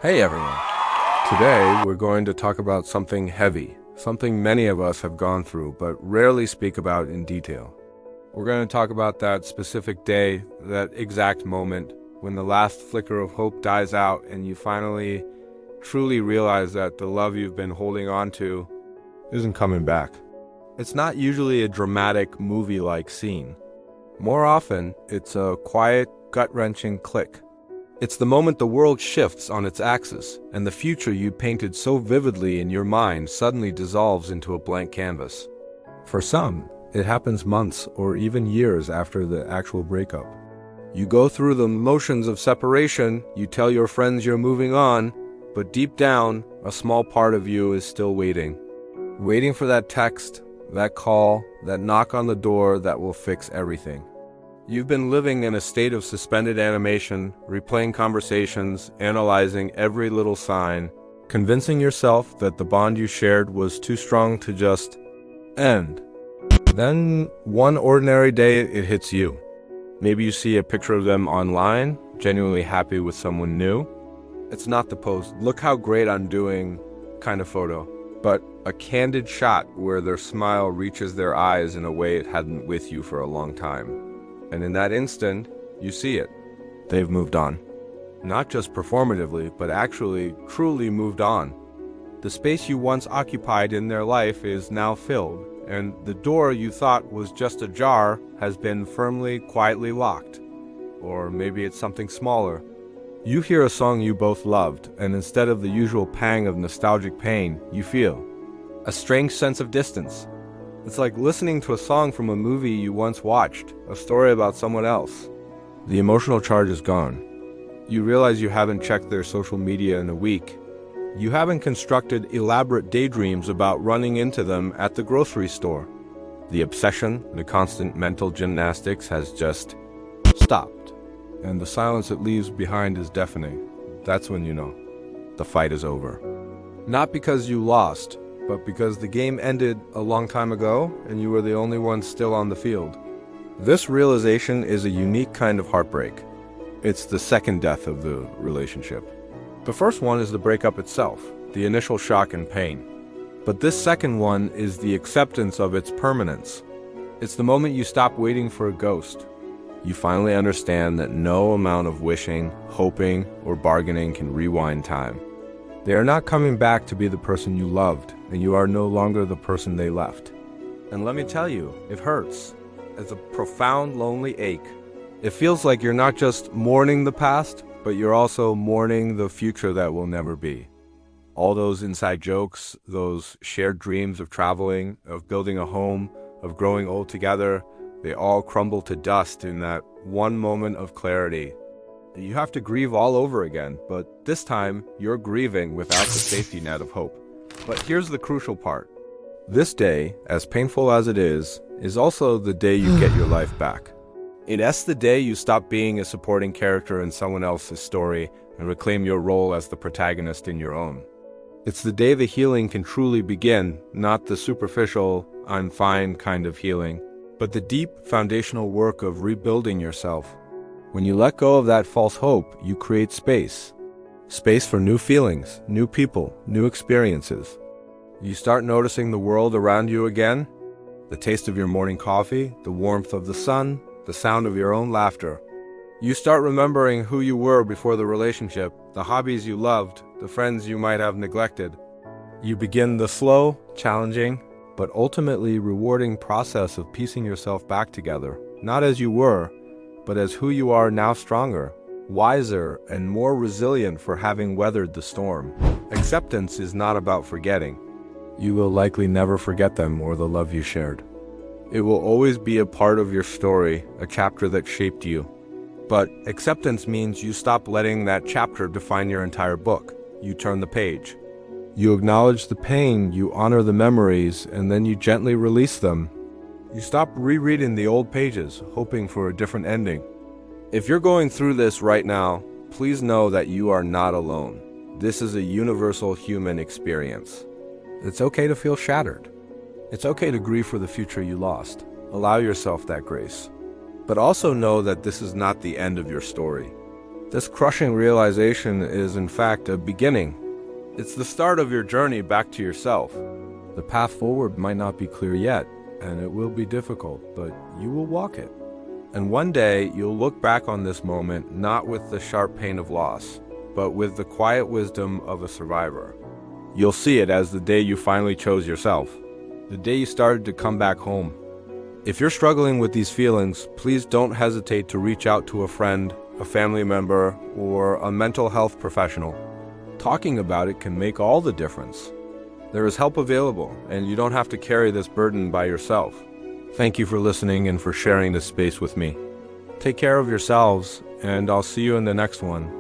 Hey everyone! Today we're going to talk about something heavy, something many of us have gone through but rarely speak about in detail. We're going to talk about that specific day, that exact moment when the last flicker of hope dies out and you finally truly realize that the love you've been holding on to isn't coming back. It's not usually a dramatic movie-like scene. More often, it's a quiet, gut-wrenching click. It's the moment the world shifts on its axis, and the future you painted so vividly in your mind suddenly dissolves into a blank canvas. For some, it happens months or even years after the actual breakup. You go through the motions of separation, you tell your friends you're moving on, but deep down, a small part of you is still waiting. Waiting for that text, that call, that knock on the door that will fix everything. You've been living in a state of suspended animation, replaying conversations, analyzing every little sign, convincing yourself that the bond you shared was too strong to just end. Then, one ordinary day, it hits you. Maybe you see a picture of them online, genuinely happy with someone new. It's not the post, "look how great I'm doing" kind of photo, but a candid shot where their smile reaches their eyes in a way it hadn't with you for a long time. And in that instant, you see it. They've moved on. Not just performatively, but actually, truly moved on. The space you once occupied in their life is now filled, and the door you thought was just ajar has been firmly, quietly locked. Or maybe it's something smaller. You hear a song you both loved, and instead of the usual pang of nostalgic pain, you feel a strange sense of distance. It's like listening to a song from a movie you once watched, a story about someone else. The emotional charge is gone. You realize you haven't checked their social media in a week. You haven't constructed elaborate daydreams about running into them at the grocery store. The obsession, the constant mental gymnastics has just stopped. And the silence it leaves behind is deafening. That's when you know the fight is over. Not because you lost, but because the game ended a long time ago and you were the only one still on the field. This realization is a unique kind of heartbreak. It's the second death of the relationship. The first one is the breakup itself, the initial shock and pain. But this second one is the acceptance of its permanence. It's the moment you stop waiting for a ghost. You finally understand that no amount of wishing, hoping, or bargaining can rewind time. They are not coming back to be the person you loved, and you are no longer the person they left. And let me tell you, it hurts. It's a profound, lonely ache. It feels like you're not just mourning the past, but you're also mourning the future that will never be. All those inside jokes, those shared dreams of traveling, of building a home, of growing old together, they all crumble to dust in that one moment of clarity. You have to grieve all over again, but this time you're grieving without the safety net of hope. But here's the crucial part. This day, as painful as it is also the day you get your life back. It's the day you stop being a supporting character in someone else's story and reclaim your role as the protagonist in your own. It's the day the healing can truly begin, not the superficial, "I'm fine" kind of healing, but the deep foundational work of rebuilding yourself. When you let go of that false hope, you create space. Space for new feelings, new people, new experiences. You start noticing the world around you again, the taste of your morning coffee, the warmth of the sun, the sound of your own laughter. You start remembering who you were before the relationship, the hobbies you loved, the friends you might have neglected. You begin the slow, challenging, but ultimately rewarding process of piecing yourself back together, not as you were, but as who you are now, stronger, wiser, and more resilient for having weathered the storm. Acceptance is not about forgetting. You will likely never forget them or the love you shared. It will always be a part of your story, a chapter that shaped you. But acceptance means you stop letting that chapter define your entire book. You turn the page. You acknowledge the pain, you honor the memories, and then you gently release them. You stop rereading the old pages, hoping for a different ending. If you're going through this right now, please know that you are not alone. This is a universal human experience. It's okay to feel shattered. It's okay to grieve for the future you lost. Allow yourself that grace. But also know that this is not the end of your story. This crushing realization is, in fact, a beginning. It's the start of your journey back to yourself. The path forward might not be clear yet, and it will be difficult, but you will walk it. And one day, you'll look back on this moment not with the sharp pain of loss, but with the quiet wisdom of a survivor. You'll see it as the day you finally chose yourself, the day you started to come back home. If you're struggling with these feelings, please don't hesitate to reach out to a friend, a family member, or a mental health professional. Talking about it can make all the difference. There is help available, and you don't have to carry this burden by yourself. Thank you for listening and for sharing this space with me. Take care of yourselves, and I'll see you in the next one.